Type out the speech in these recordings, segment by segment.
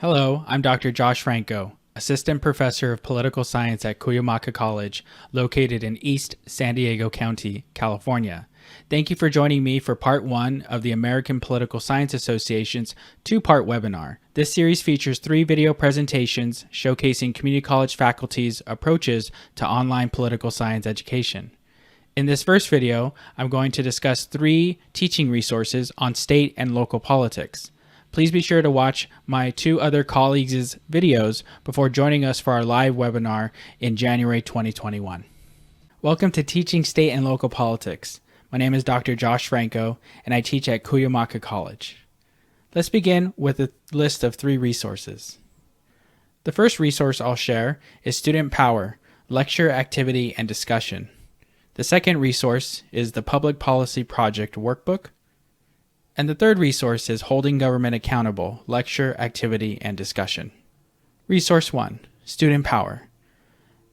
Hello, I'm Dr. Josh Franco, Assistant Professor of Political Science at Cuyamaca College, located in East San Diego County, California. Thank you for joining me for part one of the American Political Science Association's two-part webinar. This series features 3 video presentations showcasing community college faculty's approaches to online political science education. In this first video, I'm going to discuss 3 teaching resources on state and local politics. Please be sure to watch my 2 other colleagues' videos before joining us for our live webinar in January 2021. Welcome to Teaching State and Local Politics. My name is Dr. Josh Franco, and I teach at Cuyamaca College. Let's begin with a list of 3 resources. The first resource I'll share is Student Power, Lecture, Activity, and Discussion. The second resource is the Public Policy Project Workbook. And the third resource is Holding Government Accountable, Lecture, Activity, and Discussion. Resource 1, Student Power.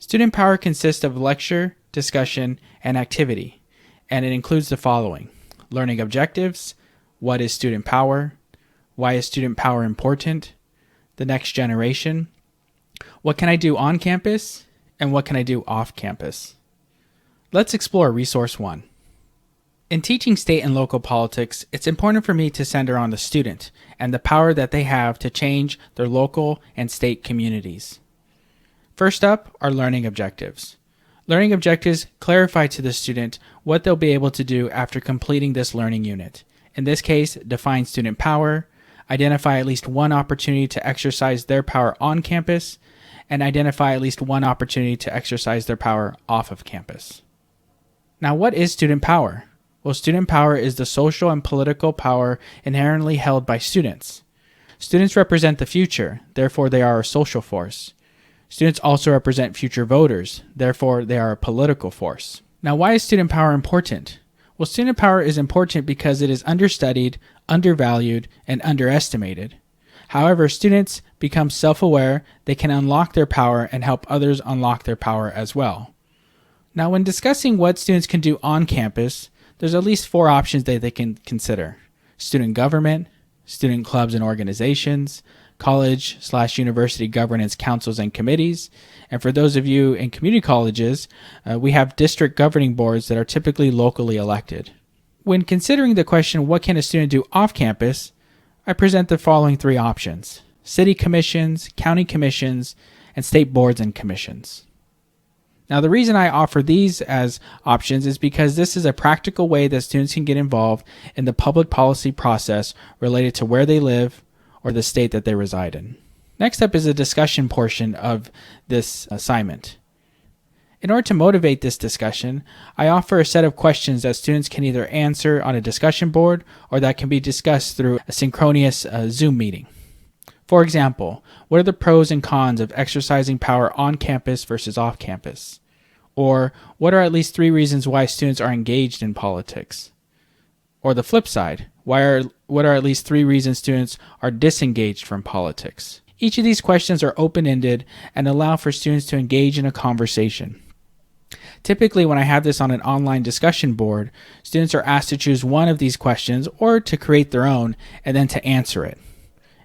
Student Power consists of lecture, discussion, and activity, and it includes the following: learning objectives, what is student power, why is student power important, the next generation, what can I do on campus, and what can I do off campus. Let's explore Resource 1. In teaching state and local politics, it's important for me to center on the student and the power that they have to change their local and state communities. First up are learning objectives. Learning objectives clarify to the student what they'll be able to do after completing this learning unit. In this case, define student power, identify at least one opportunity to exercise their power on campus, and identify at least one opportunity to exercise their power off of campus. Now, what is student power? Well, student power is the social and political power inherently held by students. Students represent the future, therefore they are a social force. Students also represent future voters, therefore they are a political force. Now, why is student power important? Well, student power is important because it is understudied, undervalued, and underestimated. However, students become self-aware, they can unlock their power and help others unlock their power as well. Now, when discussing what students can do on campus, there's at least 4 options that they can consider: student government, student clubs and organizations, college/university governance councils and committees, and for those of you in community colleges, we have district governing boards that are typically locally elected. When considering the question, what can a student do off campus, I present the following 3 options: city commissions, county commissions, and state boards and commissions. Now, the reason I offer these as options is because this is a practical way that students can get involved in the public policy process related to where they live or the state that they reside in. Next up is a discussion portion of this assignment. In order to motivate this discussion, I offer a set of questions that students can either answer on a discussion board or that can be discussed through a synchronous Zoom meeting. For example, what are the pros and cons of exercising power on campus versus off campus? Or what are at least 3 reasons why students are engaged in politics? Or the flip side, what are at least 3 reasons students are disengaged from politics? Each of these questions are open-ended and allow for students to engage in a conversation. Typically, when I have this on an online discussion board, students are asked to choose one of these questions or to create their own and then to answer it.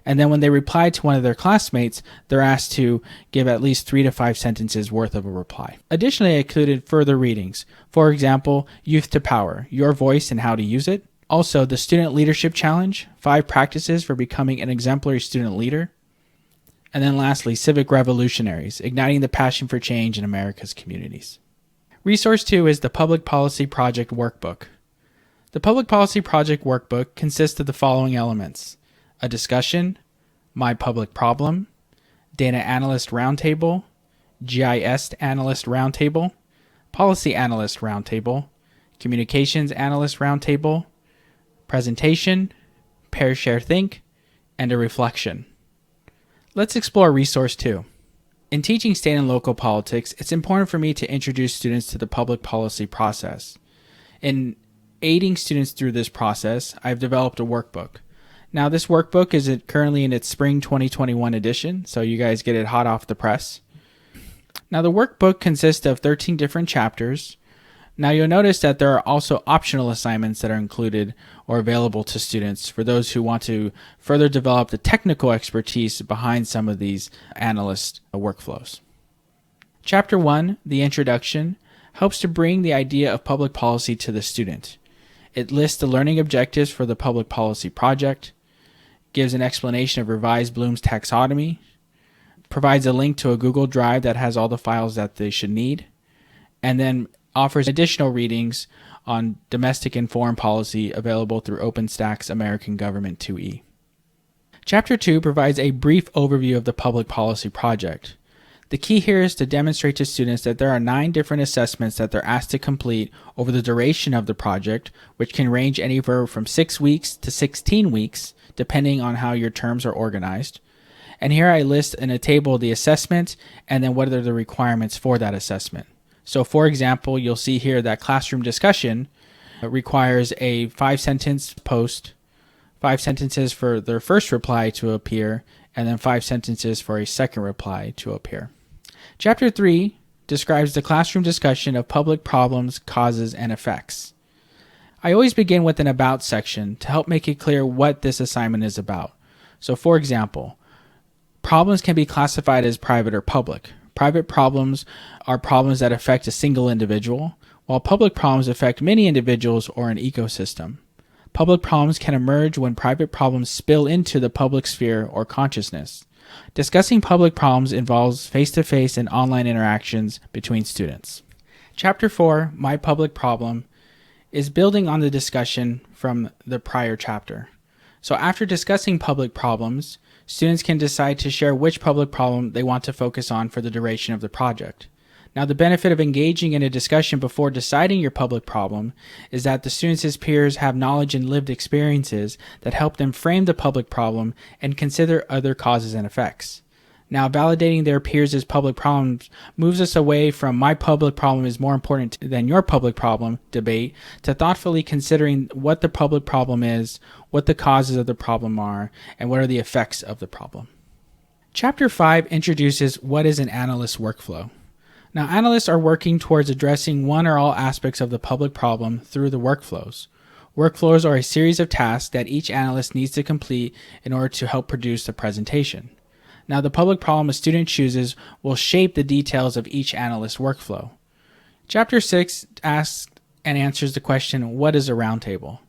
And then when they reply to one of their classmates, they're asked to give at least 3 to 5 sentences worth of a reply. Additionally, I included further readings. For example, Youth to Power, Your Voice and How to Use It. Also, the Student Leadership Challenge, 5 Practices for Becoming an Exemplary Student Leader. And then lastly, Civic Revolutionaries, Igniting the Passion for Change in America's Communities. Resource 2 is the Public Policy Project Workbook. The Public Policy Project Workbook consists of the following elements: a discussion, My Public Problem, Data Analyst Roundtable, GIS Analyst Roundtable, Policy Analyst Roundtable, Communications Analyst Roundtable, Presentation, Pair Share Think, and a reflection. Let's explore Resource 2. In teaching state and local politics, it's important for me to introduce students to the public policy process. In aiding students through this process, I've developed a workbook. Now, this workbook is currently in its spring 2021 edition, so you guys get it hot off the press. Now, the workbook consists of 13 different chapters Now you'll notice that there are also optional assignments that are included or available to students for those who want to further develop the technical expertise behind some of these analyst workflows. Chapter 1, the introduction, helps to bring the idea of public policy to the student. It lists the learning objectives for the public policy project, gives an explanation of revised Bloom's taxonomy, provides a link to a Google Drive that has all the files that they should need, and then offers additional readings on domestic and foreign policy available through OpenStack's American Government 2E. Chapter 2 provides a brief overview of the public policy project. The key here is to demonstrate to students that there are 9 different assessments that they're asked to complete over the duration of the project, which can range anywhere from 6 weeks to 16 weeks, depending on how your terms are organized. And here I list in a table the assessment and then what are the requirements for that assessment. So for example, you'll see here that classroom discussion requires a 5-sentence post, 5 sentences for their first reply to appear, and then 5 sentences for a second reply to appear. Chapter 3 describes the classroom discussion of public problems, causes, and effects. I always begin with an about section to help make it clear what this assignment is about. So for example, problems can be classified as private or public. Private problems are problems that affect a single individual, while public problems affect many individuals or an ecosystem. Public problems can emerge when private problems spill into the public sphere or consciousness. Discussing public problems involves face-to-face and online interactions between students. Chapter 4, My Public Problem, is building on the discussion from the prior chapter. So after discussing public problems, students can decide to share which public problem they want to focus on for the duration of the project. Now, the benefit of engaging in a discussion before deciding your public problem is that the students' peers have knowledge and lived experiences that help them frame the public problem and consider other causes and effects. Now, validating their peers' public problems moves us away from my public problem is more important than your public problem debate to thoughtfully considering what the public problem is, what the causes of the problem are, and what are the effects of the problem. Chapter 5 introduces what is an analyst workflow. Now, analysts are working towards addressing one or all aspects of the public problem through the workflows. Workflows are a series of tasks that each analyst needs to complete in order to help produce the presentation. Now, the public problem a student chooses will shape the details of each analyst workflow. Chapter 6 asks and answers the question, what is a roundtable?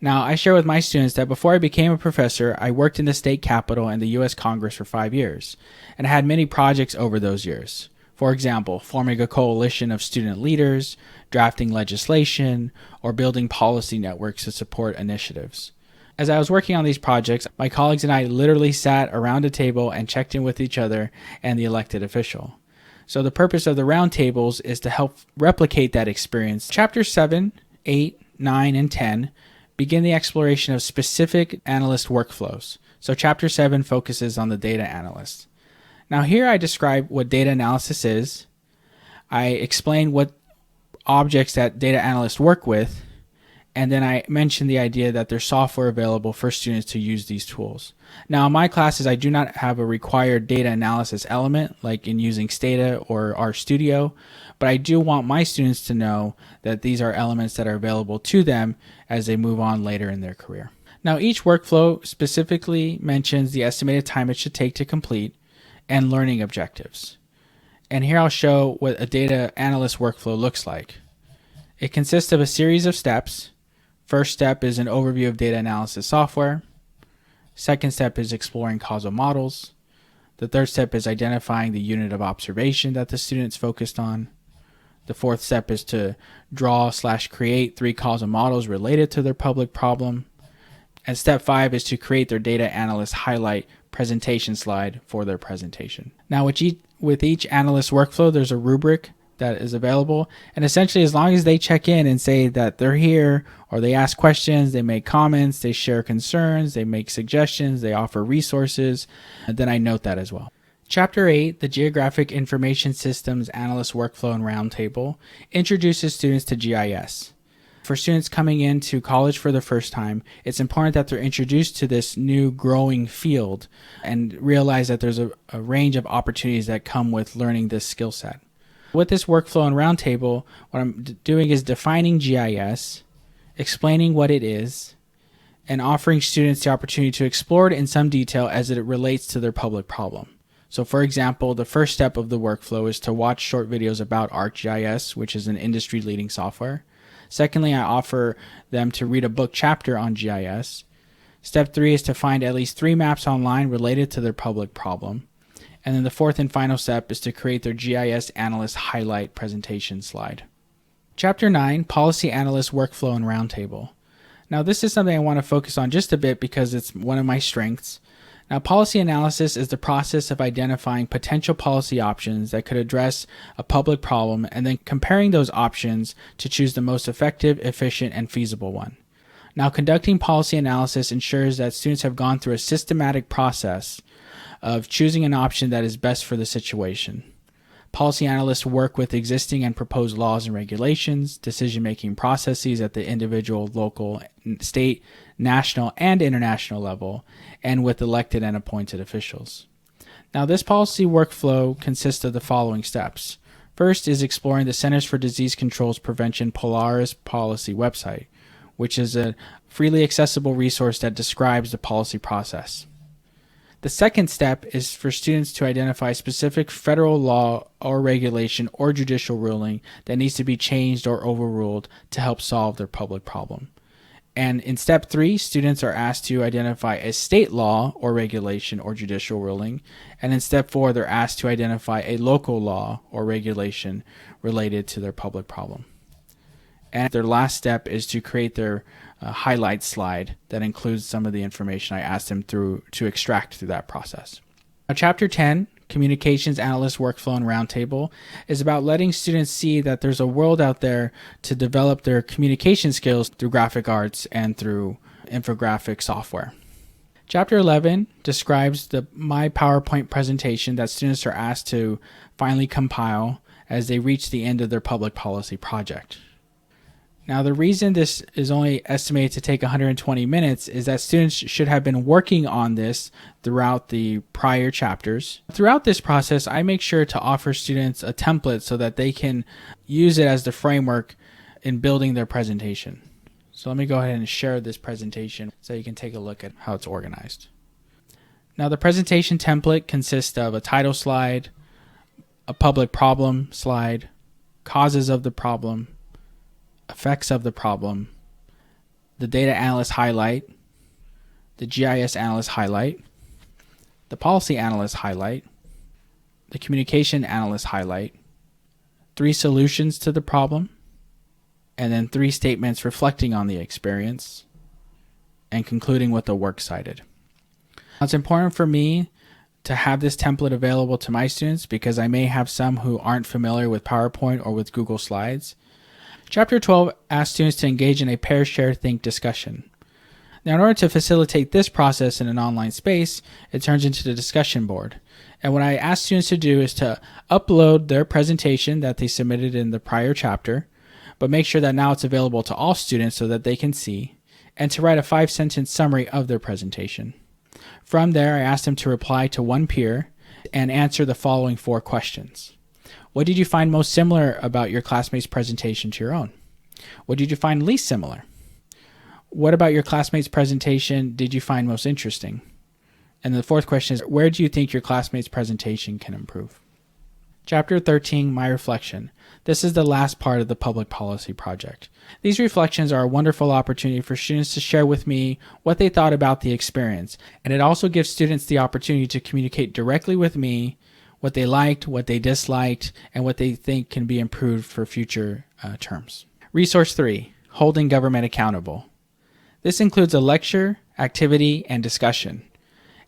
Now, I share with my students that before I became a professor, I worked in the state capitol and the U.S. Congress for 5 years, and I had many projects over those years. For example, forming a coalition of student leaders, drafting legislation, or building policy networks to support initiatives. As I was working on these projects, my colleagues and I literally sat around a table and checked in with each other and the elected official. So the purpose of the roundtables is to help replicate that experience. Chapters 7, 8, 9, and 10 begin the exploration of specific analyst workflows. So Chapter 7 focuses on the data analyst. Now here I describe what data analysis is. I explain what objects that data analysts work with, and then I mention the idea that there's software available for students to use these tools. Now in my classes, I do not have a required data analysis element like in using Stata or RStudio, but I do want my students to know that these are elements that are available to them as they move on later in their career. Now each workflow specifically mentions the estimated time it should take to complete and learning objectives. And here I'll show what a data analyst workflow looks like. It consists of a series of steps. First step is an overview of data analysis software. Second step is exploring causal models. The third step is identifying the unit of observation that the student's focused on. The fourth step is to draw/create 3 causal models related to their public problem. And step 5 is to create their data analyst highlight presentation slide for their presentation. Now with each analyst workflow, there's a rubric that is available, and essentially as long as they check in and say that they're here, or they ask questions, they make comments, they share concerns, they make suggestions, they offer resources, and then I note that as well. Chapter 8, the Geographic Information Systems Analyst Workflow and Roundtable, introduces students to GIS. For students coming into college for the first time, it's important that they're introduced to this new growing field and realize that there's a range of opportunities that come with learning this skill set. With this workflow and roundtable, what I'm doing is defining GIS, explaining what it is, and offering students the opportunity to explore it in some detail as it relates to their public problem. So for example, the first step of the workflow is to watch short videos about ArcGIS, which is an industry-leading software. Secondly, I offer them to read a book chapter on GIS. Step 3 is to find at least 3 maps online related to their public problem. And then the fourth and final step is to create their GIS Analyst highlight presentation slide. Chapter 9, Policy Analyst Workflow and Roundtable. Now this is something I want to focus on just a bit because it's one of my strengths. Now, policy analysis is the process of identifying potential policy options that could address a public problem and then comparing those options to choose the most effective, efficient, and feasible one. Now, conducting policy analysis ensures that students have gone through a systematic process of choosing an option that is best for the situation. Policy analysts work with existing and proposed laws and regulations, decision-making processes at the individual, local, state, national, and international level, and with elected and appointed officials. Now, this policy workflow consists of the following steps. First is exploring the Centers for Disease Control's Prevention Polaris Policy website, which is a freely accessible resource that describes the policy process. The second step is for students to identify specific federal law or regulation or judicial ruling that needs to be changed or overruled to help solve their public problem. And in step 3, students are asked to identify a state law or regulation or judicial ruling. And in step 4, they're asked to identify a local law or regulation related to their public problem. And their last step is to create their highlight slide that includes some of the information I asked them to extract through that process. Now, Chapter 10, Communications Analyst Workflow and Roundtable, is about letting students see that there's a world out there to develop their communication skills through graphic arts and through infographic software. Chapter 11 describes my PowerPoint presentation that students are asked to finally compile as they reach the end of their public policy project. Now, the reason this is only estimated to take 120 minutes is that students should have been working on this throughout the prior chapters. Throughout this process, I make sure to offer students a template so that they can use it as the framework in building their presentation. So let me go ahead and share this presentation so you can take a look at how it's organized. Now, the presentation template consists of a title slide, a public problem slide, causes of the problem, effects of the problem, the data analyst highlight, the GIS analyst highlight, the policy analyst highlight, the communication analyst highlight, 3 solutions to the problem, and then 3 statements reflecting on the experience, and concluding with the works cited. Now, it's important for me to have this template available to my students because I may have some who aren't familiar with PowerPoint or with Google Slides. Chapter 12 asks students to engage in a pair, share, think discussion. Now, in order to facilitate this process in an online space, it turns into the discussion board. And what I ask students to do is to upload their presentation that they submitted in the prior chapter, but make sure that now it's available to all students so that they can see, and to write a 5-sentence summary of their presentation. From there, I ask them to reply to one peer and answer the following 4 questions. What did you find most similar about your classmate's presentation to your own? What did you find least similar? What about your classmate's presentation did you find most interesting? And the 4th question is, where do you think your classmate's presentation can improve? Chapter 13, My Reflection. This is the last part of the public policy project. These reflections are a wonderful opportunity for students to share with me what they thought about the experience, and it also gives students the opportunity to communicate directly with me what they liked, what they disliked, and what they think can be improved for future terms. Resource 3, Holding Government Accountable. This includes a lecture, activity, and discussion.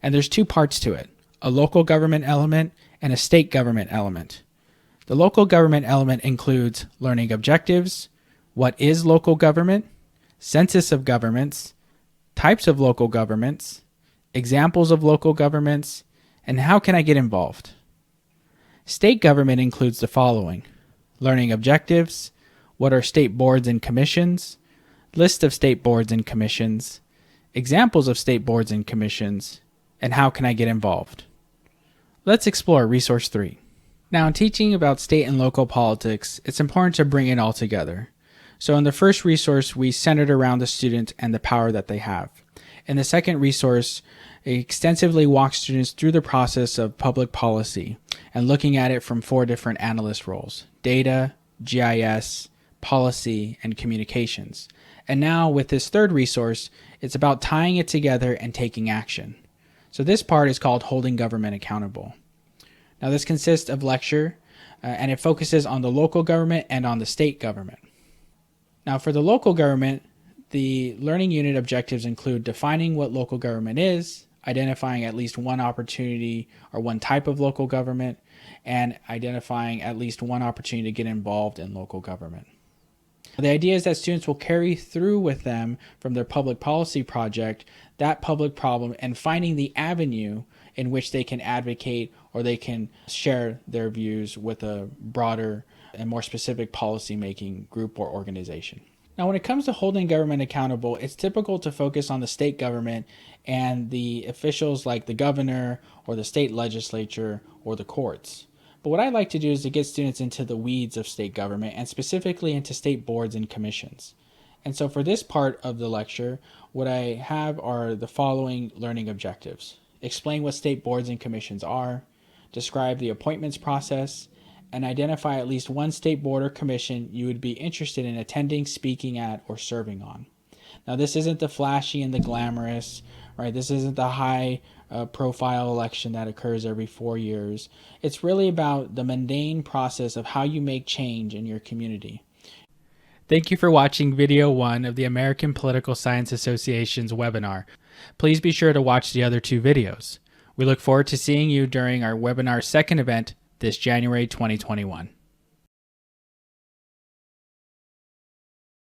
And there's 2 parts to it, a local government element and a state government element. The local government element includes learning objectives, what is local government, census of governments, types of local governments, examples of local governments, and how can I get involved. State government includes the following: learning objectives, what are state boards and commissions, list of state boards and commissions, examples of state boards and commissions, and how can I get involved. Let's explore Resource 3. Now, in teaching about state and local politics, it's important to bring it all together. So in the first resource, we centered around the student and the power that they have. In the second resource, it extensively walks students through the process of public policy and looking at it from 4 different analyst roles: data, GIS, policy, and communications. And now with this third resource, it's about tying it together and taking action. So this part is called Holding Government Accountable. Now this consists of lecture and it focuses on the local government and on the state government. Now for the local government, the learning unit objectives include defining what local government is, identifying at least one opportunity or one type of local government, and identifying at least one opportunity to get involved in local government. The idea is that students will carry through with them from their public policy project that public problem and finding the avenue in which they can advocate or they can share their views with a broader and more specific policy-making group or organization. Now, when it comes to holding government accountable, it's typical to focus on the state government and the officials like the governor or the state legislature or the courts. But what I like to do is to get students into the weeds of state government and specifically into state boards and commissions. And so for this part of the lecture, what I have are the following learning objectives: explain what state boards and commissions are, describe the appointments process, and identify at least one state board or commission you would be interested in attending, speaking at, or serving on. Now, this isn't the flashy and the glamorous, right? This isn't the high profile election that occurs every 4 years. It's really about the mundane process of how you make change in your community. Thank you for watching video 1 of the American Political Science Association's webinar. Please be sure to watch the other 2 videos. We look forward to seeing you during our webinar's second event this January 2021.